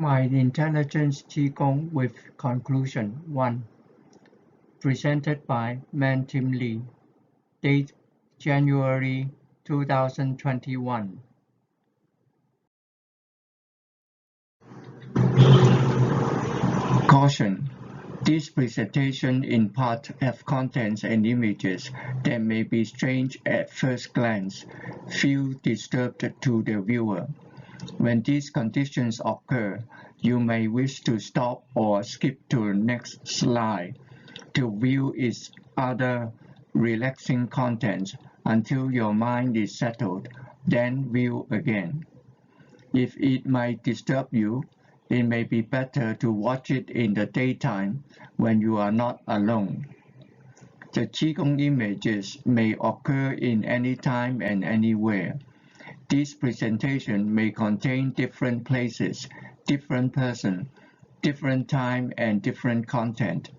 My Intelligence Qigong with Conclusion 1. Presented by Man Tim Lee. Date January 2021. Caution: this presentation in part have contents and images that may be strange at first glance, feel disturbed to the viewer. When these conditions occur, you may wish to stop or skip to the next slide to view its other relaxing contents until your mind is settled, then view again. If it might disturb you, it may be better to watch it in the daytime when you are not alone. The Qigong images may occur in any time and anywhere. This presentation may contain different places, different person, different time and different content.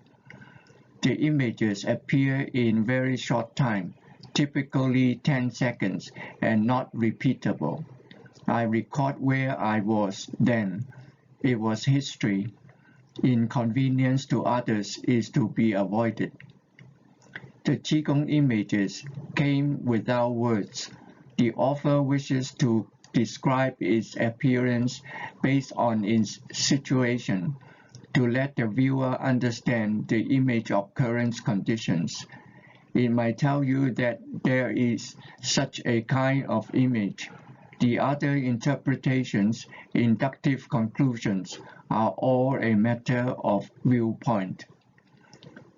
The images appear in very short time, typically 10 seconds, and not repeatable. I record where I was then. It was history. Inconvenience to others is to be avoided. The Qigong images came without words. The author wishes to describe its appearance based on its situation, to let the viewer understand the image of current conditions. It might tell you that there is such a kind of image. The other interpretations, inductive conclusions, are all a matter of viewpoint.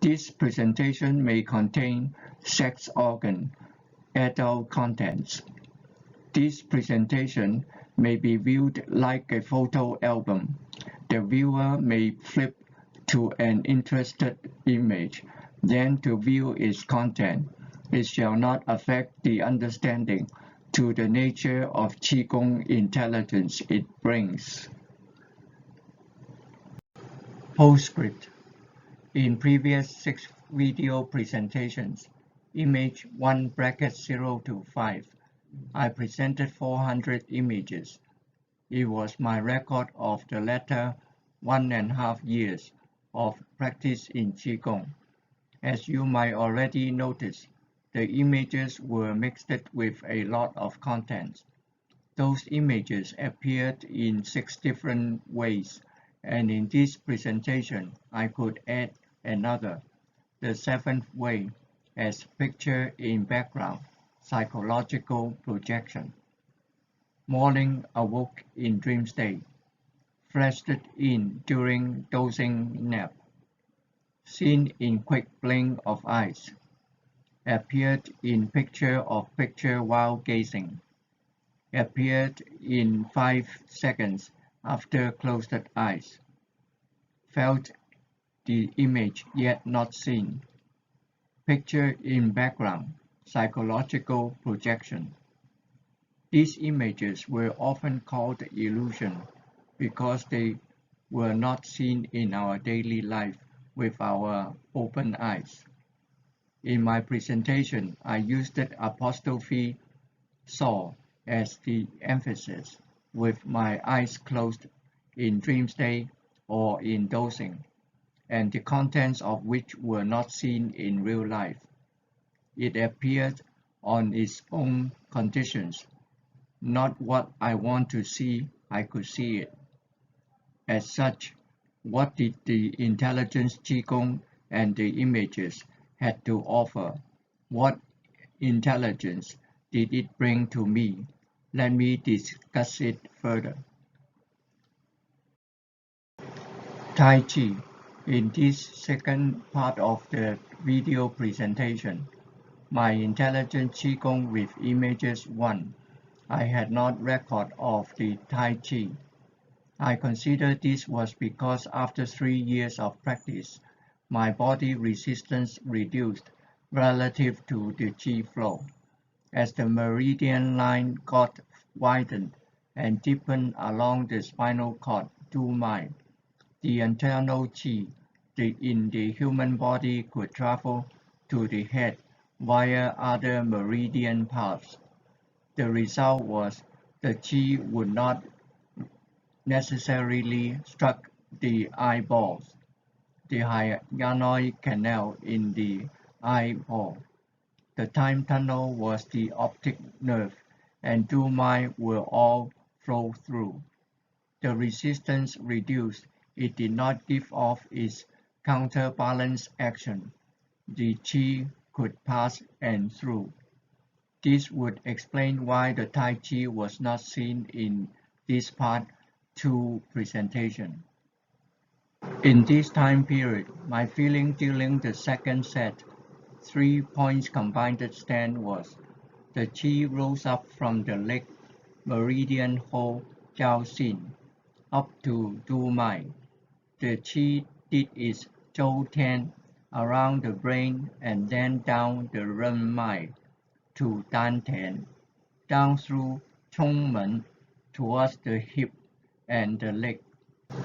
This presentation may contain sex organ, adult contents. This presentation may be viewed like a photo album. The viewer may flip to an interested image, then to view its content. It shall not affect the understanding to the nature of Qigong intelligence it brings. Postscript. In previous 6 video presentations, image 1 (0 to 5, I presented 400 images. It was my record of the latter 1.5 years of practice in Qigong. As you might already notice, the images were mixed with a lot of content. Those images appeared in 6 different ways, and in this presentation I could add another, the 7th way, as picture in background, psychological projection. Morning awoke in dream state, flashed in during dozing nap, seen in quick blink of eyes, appeared in picture while gazing, appeared in 5 seconds after closed eyes, felt the image yet not seen, picture in background, psychological projection. These images were often called illusion because they were not seen in our daily life with our open eyes. In my presentation, I used the apostrophe saw as the emphasis, with my eyes closed in dream state or in dozing, and the contents of which were not seen in real life. It appeared on its own conditions. Not what I want to see, I could see it. As such, what did the intelligence Qigong and the images had to offer? What intelligence did it bring to me? Let me discuss it further. Tai Chi. In this second part of the video presentation, my intelligent Qigong with images 1, I had not record of the Tai Chi. I consider this was because after 3 years of practice, my body resistance reduced relative to the Qi flow. As the meridian line got widened and deepened along the spinal cord to mine, the internal Qi in the human body could travel to the head via other meridian paths. The result was the Qi would not necessarily struck the eyeballs, the hyanoid canal in the eyeball. The time tunnel was the optic nerve, and two miles were all flow through. The resistance reduced; it did not give off its counterbalance action. The qi could pass and through. This would explain why the Tai Chi was not seen in this Part 2 presentation. In this time period, my feeling during the second set, 3 points combined stand was, the Qi rose up from the leg meridian Ho Jiao Xin up to Du Mai. The Qi did its Zhou Tian around the brain and then down the Ren Mai to Dan Tian, down through Chong Men towards the hip and the leg.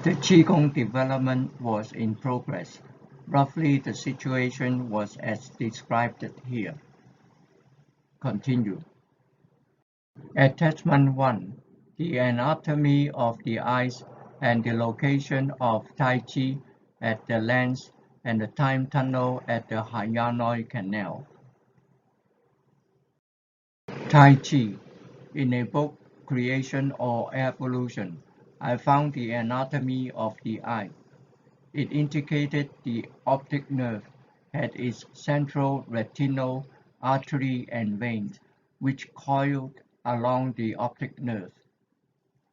The Qigong development was in progress. Roughly the situation was as described here. Continue. Attachment 1. The anatomy of the eyes and the location of Tai Chi at the lens and the time tunnel at the hyanoid canal. Tai Chi. In a book, Creation or Evolution, I found the anatomy of the eye. It indicated the optic nerve had its central retinal artery and veins, which coiled along the optic nerve.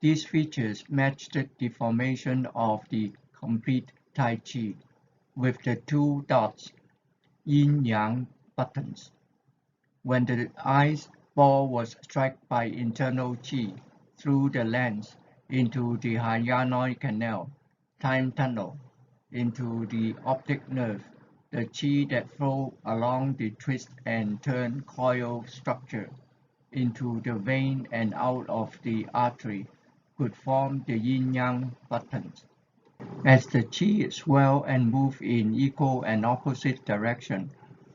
These features matched the formation of the complete Tai Chi, with the two dots, yin-yang buttons. When the eye's ball was struck by internal qi through the lens into the hyanoid canal, time tunnel, into the optic nerve, the qi that flowed along the twist and turn coil structure into the vein and out of the artery could form the yin-yang buttons. As the qi swell and move in equal and opposite direction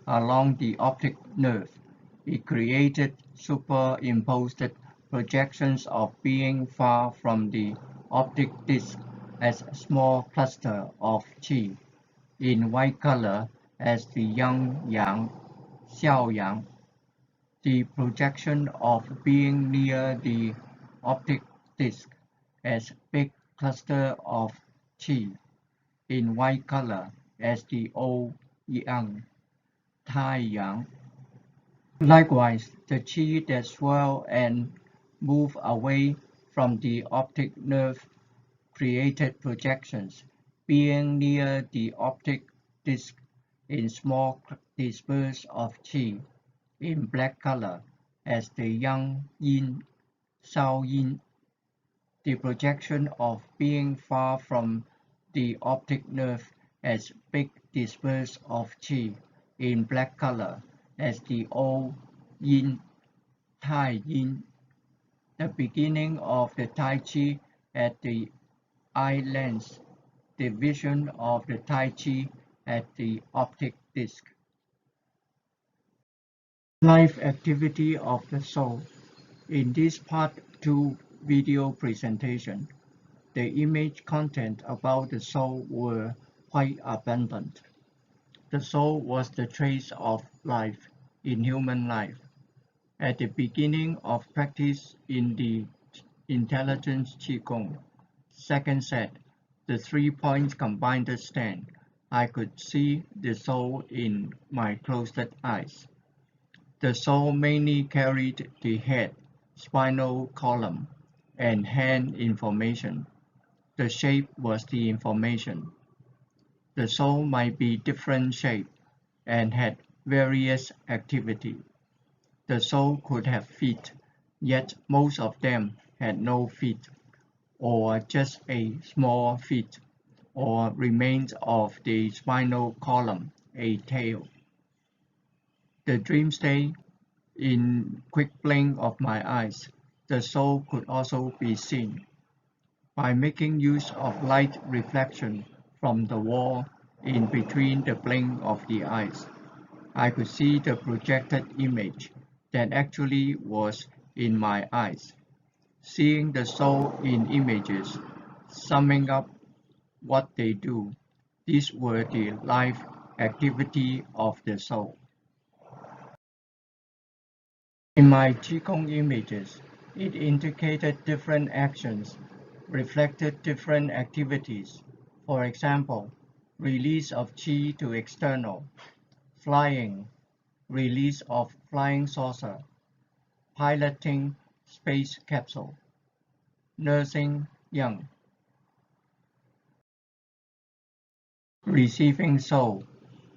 along the optic nerve, it created superimposed projections of being far from the optic disc as a small cluster of qi, in white color as the yang-yang, xiao-yang. The projection of being near the optic disc as big cluster of qi, in white color as the old-yang, tai-yang. Likewise, the qi that swell and move away from the optic nerve created projections, being near the optic disc in small disperse of qi, in black color, as the yang yin, shao yin. The projection of being far from the optic nerve as big disperse of qi, in black color, as the old yin, tai yin. The beginning of the Tai Chi at the eye lens, the vision of the Tai Chi at the optic disc. Life activity of the soul. In this Part 2 video presentation, the image content about the soul were quite abundant. The soul was the trace of life in human life. At the beginning of practice in the Intelligence Qigong second set, the 3 points combined stand, I could see the soul in my closed eyes. The soul mainly carried the head, spinal column, and hand information. The shape was the information. The soul might be different shape and had various activity. The soul could have feet, yet most of them had no feet, or just a small feet, or remains of the spinal column, a tail. The dream state, in quick blink of my eyes, the soul could also be seen. By making use of light reflection from the wall in between the blink of the eyes, I could see the projected image that actually was in my eyes. Seeing the soul in images Summing up what they do, these were the life activity of the soul. In my Qigong images, it indicated different actions, reflected different activities. For example, release of Qi to external, flying, release of flying saucer, piloting space capsule, nursing young, receiving soul,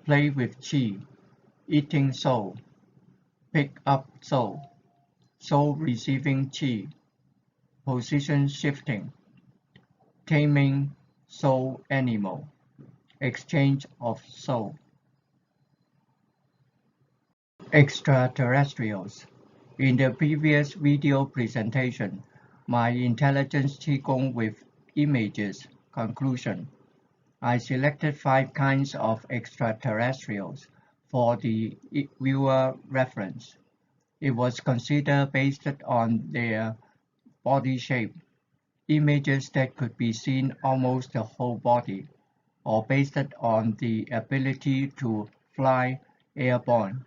play with Qi, eating soul, pick up soul, soul receiving Qi, position shifting, taming soul animal, exchange of soul. Extraterrestrials. In the previous video presentation, my intelligence Qigong with images conclusion, I selected 5 kinds of extraterrestrials for the viewer reference. It was considered based on their body shape, images that could be seen almost the whole body, or based on the ability to fly airborne.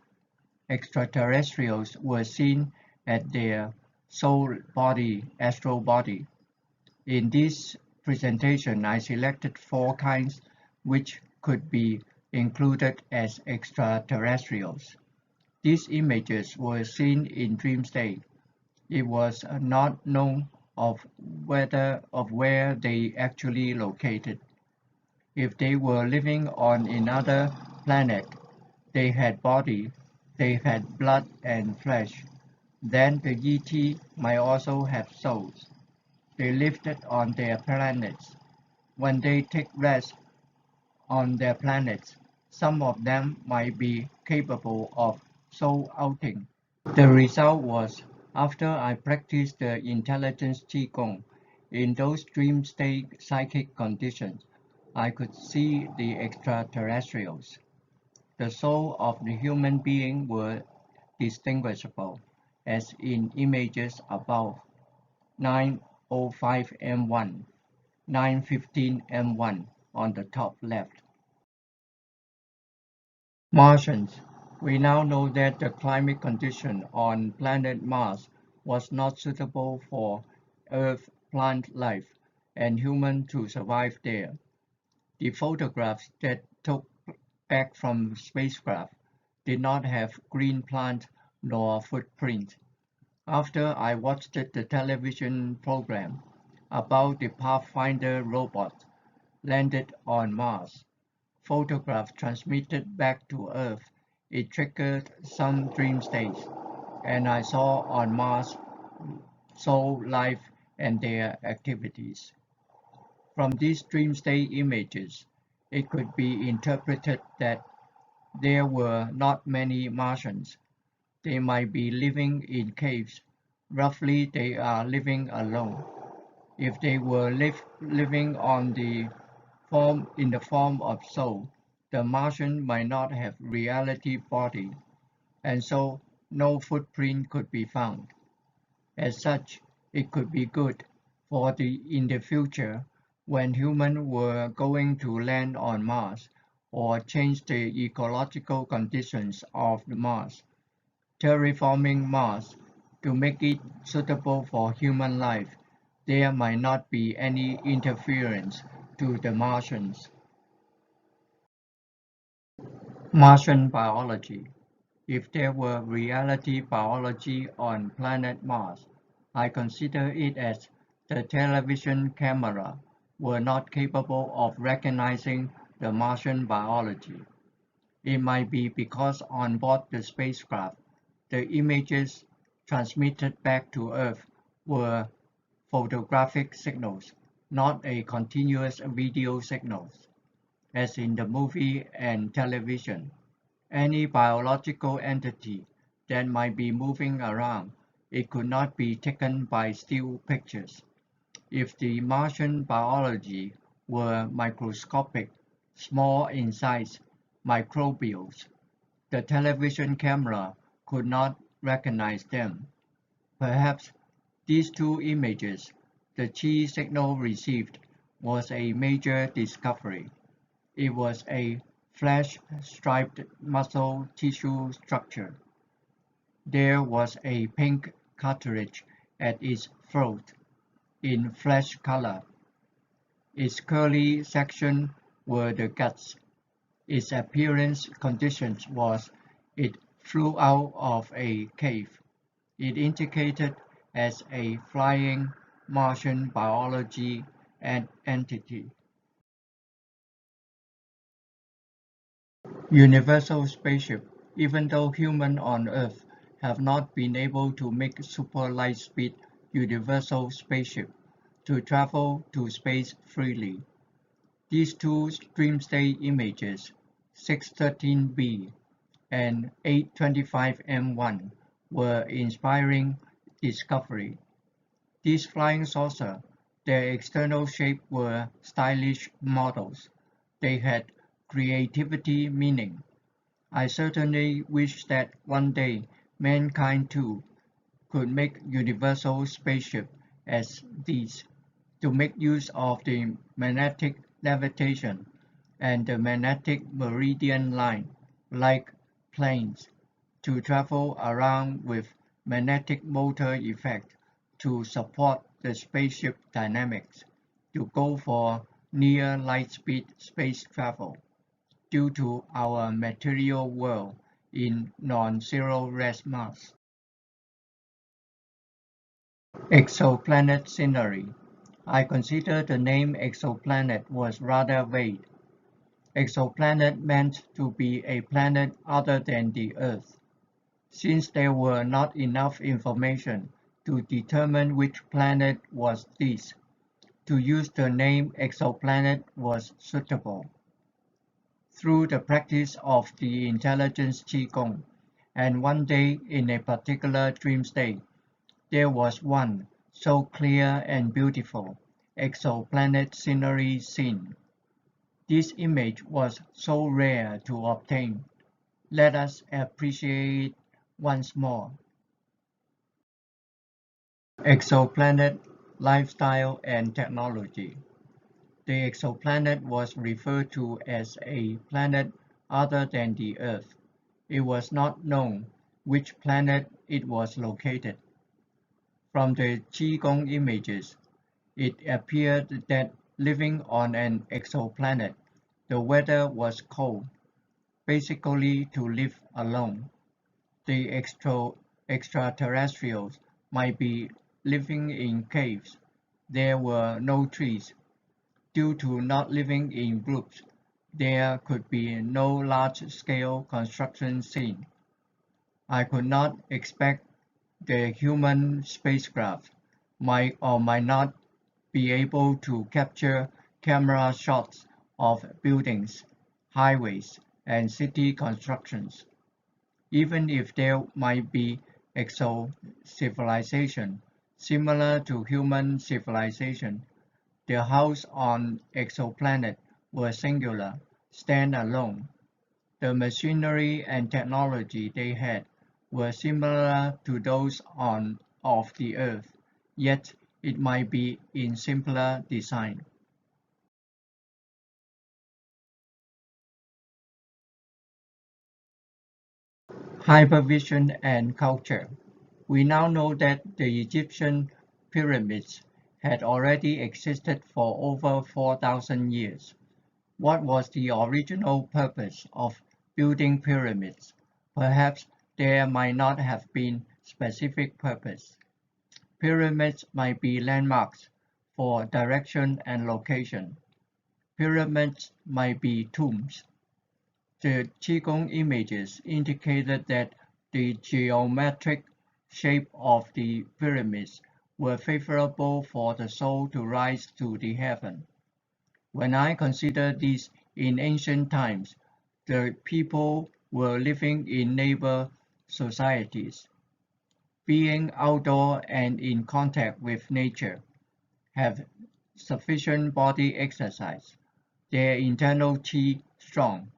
Extraterrestrials were seen at their soul body, astral body. In this presentation, I selected 4 kinds which could be included as extraterrestrials. These images were seen in dream state. It was not known of where they actually located. If they were living on another planet, they had body, they had blood and flesh. Then the ET might also have souls. They lived on their planets. When they take rest on their planets, some of them might be capable of soul outing. The result was, after I practiced the intelligence Qigong, in those dream state psychic conditions, I could see the extraterrestrials. The soul of the human being were distinguishable, as in images above, 905M1, 915M1 on the top left. Martians. We now know that the climate condition on planet Mars was not suitable for Earth plant life and humans to survive there. The photographs that took back from spacecraft did not have green plant nor footprint. After I watched the television program about the Pathfinder robot landed on Mars, photographs transmitted back to Earth, it triggered some dream states, and I saw on Mars soul life and their activities. From these dream state images, it could be interpreted that there were not many Martians. They might be living in caves. Roughly, they are living alone. If they were living in the form of soul, the Martian might not have reality body, and so no footprint could be found. As such, it could be good for in the future when humans were going to land on Mars or change the ecological conditions of Mars, terraforming Mars to make it suitable for human life. There might not be any interference to the Martians. Martian biology. If there were reality biology on planet Mars, I consider it as the television camera were not capable of recognizing the Martian biology. It might be because on board the spacecraft, the images transmitted back to Earth were photographic signals, not a continuous video signals, as in the movie and television. Any biological entity that might be moving around, it could not be taken by still pictures. If the Martian biology were microscopic, small in size, microbials, the television camera could not recognize them. Perhaps these 2 images, the Qi signal received was a major discovery. It was a flesh-striped muscle tissue structure. There was a pink cartilage at its throat, in flesh color. Its curly section were the guts. Its appearance condition was it flew out of a cave. It indicated as a flying Martian biology entity. Universal spaceship. Even though humans on Earth have not been able to make super light-speed universal spaceship to travel to space freely, these two Dreamsday images, 613b and 825m1, were inspiring discovery. These flying saucers, their external shape were stylish models. They had creativity meaning. I certainly wish that one day mankind too could make universal spaceships as these, to make use of the magnetic levitation and the magnetic meridian line, like planes, to travel around with magnetic motor effect to support the spaceship dynamics, to go for near light speed space travel, due to our material world in non-zero rest mass. Exoplanet scenery. I consider the name exoplanet was rather vague. Exoplanet meant to be a planet other than the Earth. Since there were not enough information to determine which planet was this, to use the name exoplanet was suitable. Through the practice of the intelligence Qigong, and one day in a particular dream state, there was one so clear and beautiful exoplanet scenery scene. This image was so rare to obtain. Let us appreciate it once more. Exoplanet lifestyle and technology. The exoplanet was referred to as a planet other than the Earth. It was not known which planet it was located. From the Qigong images, it appeared that living on an exoplanet, the weather was cold, basically to live alone. The extraterrestrials might be living in caves. There were no trees. Due to not living in groups, there could be no large-scale construction scene. I could not expect the human spacecraft might or might not be able to capture camera shots of buildings, highways, and city constructions. Even if there might be exo-civilization similar to human civilization, the house on exoplanet were singular, stand alone. The machinery and technology they had were similar to those of the Earth, yet it might be in simpler design. Hypervision and culture. We now know that the Egyptian pyramids had already existed for over 4,000 years. What was the original purpose of building pyramids? Perhaps there might not have been specific purpose. Pyramids might be landmarks for direction and location. Pyramids might be tombs. The Qigong images indicated that the geometric shape of the pyramids were favorable for the soul to rise to the heaven. When I consider this in ancient times, the people were living in neighbor societies, being outdoor and in contact with nature, have sufficient body exercise, their internal qi strong.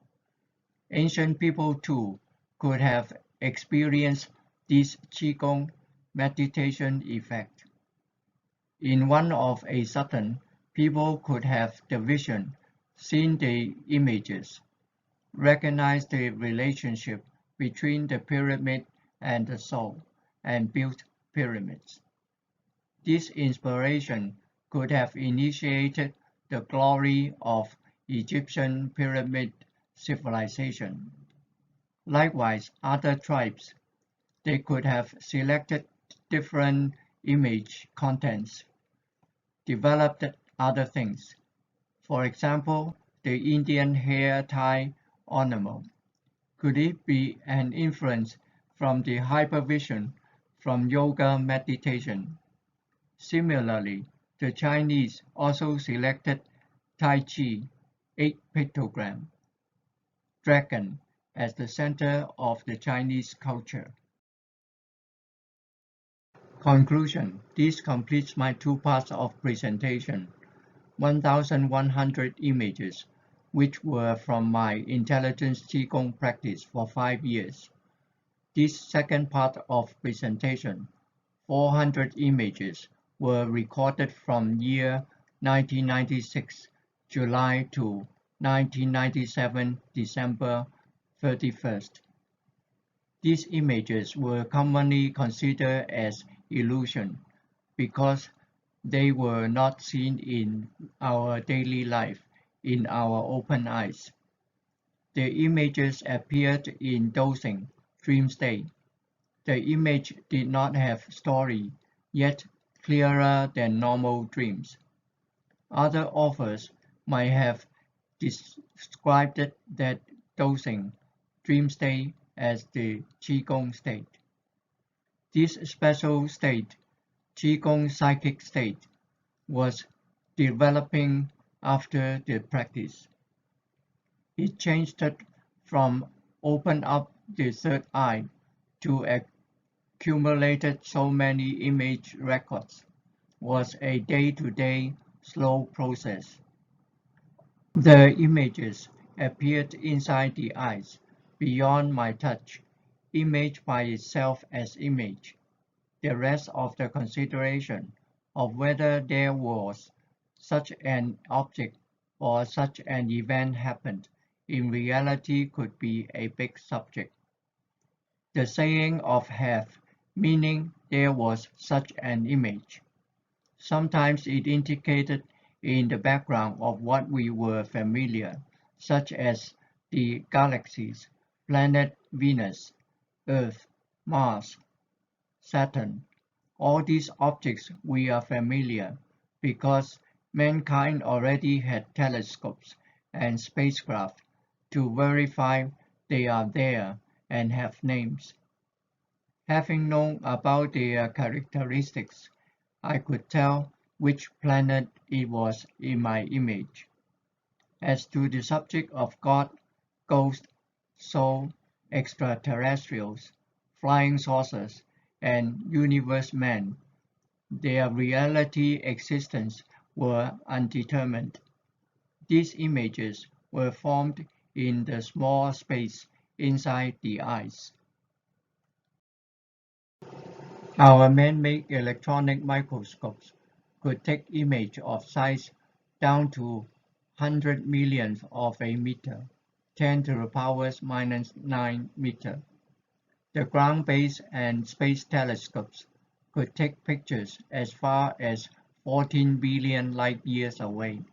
Ancient people too could have experienced this Qigong meditation effect. In one of a sudden, people could have the vision, seen the images, recognized the relationship between the pyramid and the soul, and built pyramids. This inspiration could have initiated the glory of Egyptian pyramid civilization. Likewise, other tribes, they could have selected different image contents, developed other things. For example, the Indian hair tie ornament. Could it be an influence from the hypervision from yoga meditation? Similarly, the Chinese also selected Tai Chi, 8 pictogram, dragon, as the center of the Chinese culture. Conclusion. This completes my two parts of presentation. 1,100 images, which were from my intelligence Qigong practice for 5 years. This second part of presentation, 400 images, were recorded from year 1996 July to 1997 December 31st. These images were commonly considered as illusion because they were not seen in our daily life in our open eyes. The images appeared in dozing, dream state. The image did not have story, yet clearer than normal dreams. Other authors might have described that dozing, dream state as the Qigong state. This special state, Qigong psychic state, was developing after the practice. It changed from open up the third eye to accumulated so many image records was a day-to-day slow process. The images appeared inside the eyes, beyond my touch, image by itself as image. The rest of the consideration of whether there was such an object or such an event happened in reality could be a big subject. The saying of have, meaning there was such an image. Sometimes it indicated in the background of what we were familiar, such as the galaxies, planet Venus, Earth, Mars, Saturn. All these objects we are familiar because mankind already had telescopes and spacecraft to verify they are there and have names. Having known about their characteristics, I could tell which planet it was in my image. As to the subject of God, ghost, soul, extraterrestrials, flying saucers, and universe man, their reality existence were undetermined. These images were formed in the small space inside the eyes. Our man-made electronic microscopes could take images of size down to 100 millionth of a meter, 10 to the power minus 9 meter. The ground-based and space telescopes could take pictures as far as 14 billion light-years away.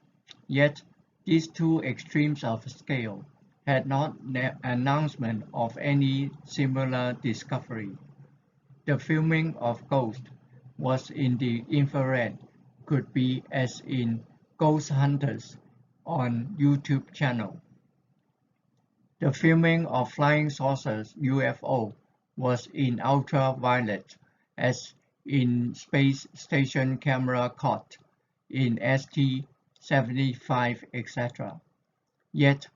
Yet, these two extremes of scale had not announcement of any similar discovery. The filming of ghosts was in the infrared, could be as in Ghost Hunters on YouTube channel. The filming of flying saucers (UFO) was in ultraviolet, as in space station camera caught in ST-75 etc. Yet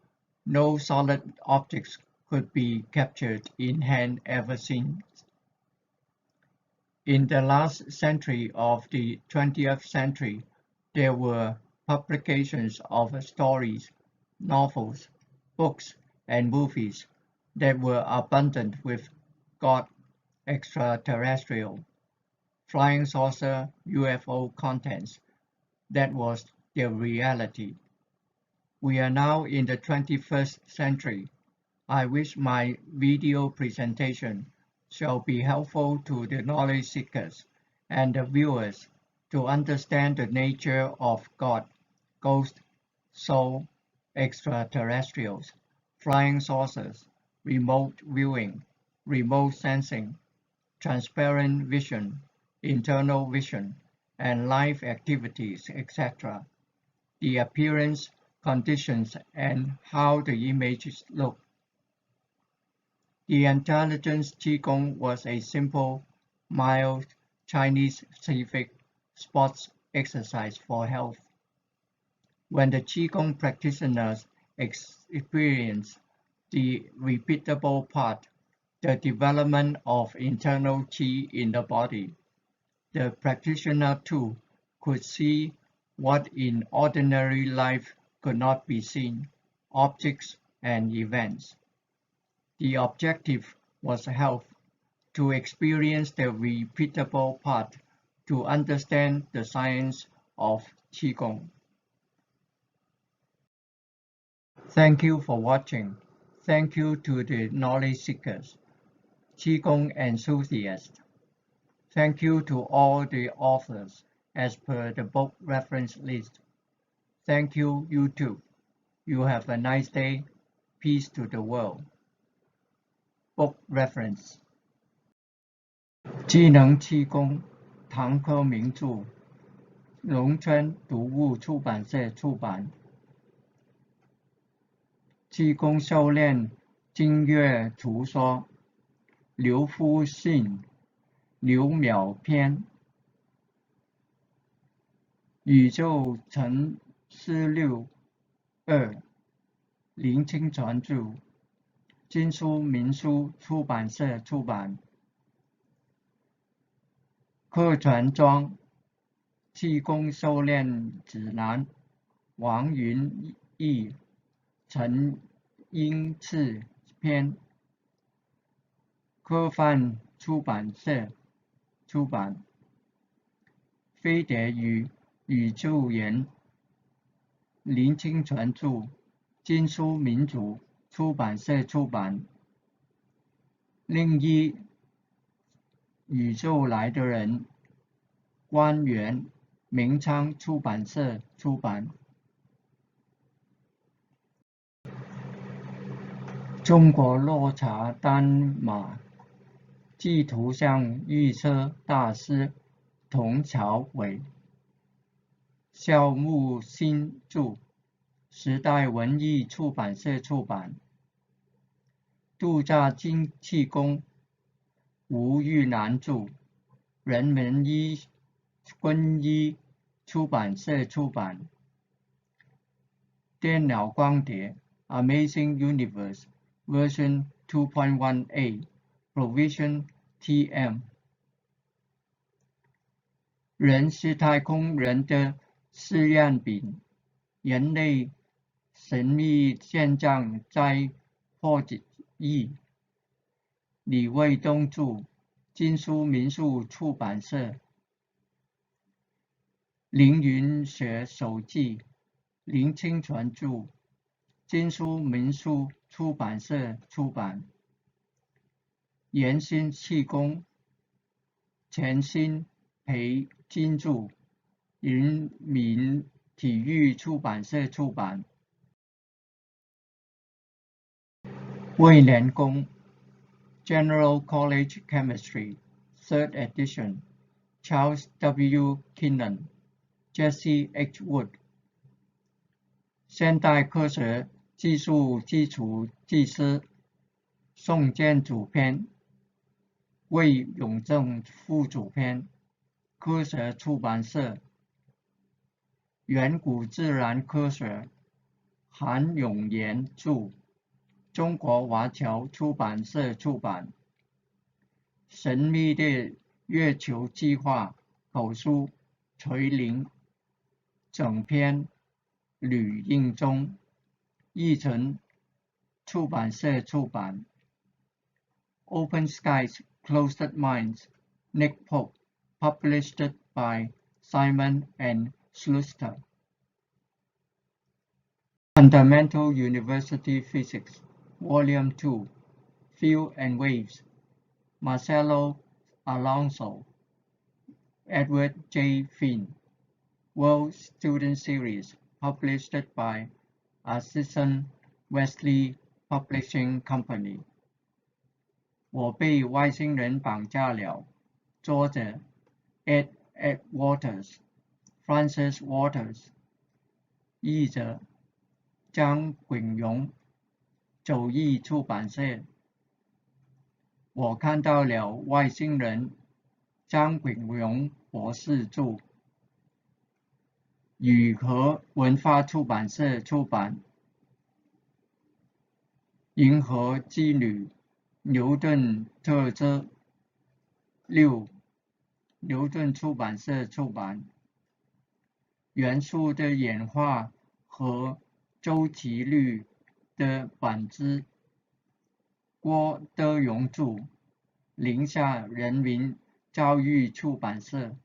no solid objects could be captured in hand ever seen. In the last century of the 20th century, there were publications of stories, novels, books, and movies that were abundant with God, extraterrestrial, flying saucer, UFO contents that was their reality. We are now in the 21st century. I wish my video presentation shall be helpful to the knowledge seekers and the viewers to understand the nature of God, ghost, soul, extraterrestrials, flying saucers, remote viewing, remote sensing, transparent vision, internal vision, and life activities, etc. The appearance, conditions, and how the images look. The intelligence Qigong was a simple, mild, Chinese civic sports exercise for health. When the Qigong practitioners experience the repeatable part, the development of internal Qi in the body, the practitioner too could see what in ordinary life could not be seen, objects and events. The objective was health, to experience the repeatable part, to understand the science of Qigong. Thank you for watching. Thank you to the knowledge seekers, Qigong enthusiasts. Thank you to all the authors as per the book reference list. Thank you, YouTube. You have a nice day. Peace to the world. Book reference. 机能气功堂科名著，龙川读物出版社出版。气功修炼精略图说，刘夫信刘淼篇，宇宙陈思六二，林清传著，金书民书出版社出版。课传庄气功修炼指南，王云义陈英次篇，科范出版社出版。飞碟与宇宙人，林清传著，金书民主出版社出版。另一宇宙来的人，官员明昌出版社出版。中国落茶丹马记图像预测大师童朝伟，肖木新著，时代文艺出版社出版。度假经气功吴玉南著，人民quân医出版社出版。电脑光碟 Amazing Universe Version 2.1a Provision TM。 人是太空人的试验品，人类神秘现象在破解。李卫东著，金书民宿出版社。凌云学手记，林清传著，金书民宿出版社出版。研心气功，钱新培金著，人民体育出版社出版。卫联功 General College Chemistry 3rd edition Charles W. Kinnan Jesse H. Wood 现代科学技术基础技师宋建主编，魏永正副主编，科学出版社。远古自然科学韩永言著，中国华侨出版社出版。神秘的月球计划口述垂铃整篇吕应中，译成出版社出版。Open Skies, Closed Minds, Nick Pope, published by Simon and Schuster. Fundamental University Physics, Volume 2, Field and Waves, Marcelo Alonso, Edward J. Finn, World Student Series, published by Assistant Wesley Publishing Company. 我被外星人绑架了。作者 Ed Waters, Francis Waters. 译者张炳荣，走艺出版社。我看到了外星人，张炳荣博士著，雨禾文化出版社出版。银河之旅，牛顿特辑6，牛顿出版社出版。元素的演化和周期律的本质，郭德荣著，宁夏人民教育出版社。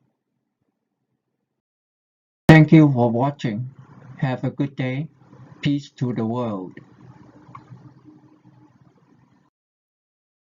Thank you for watching. Have a good day. Peace to the world.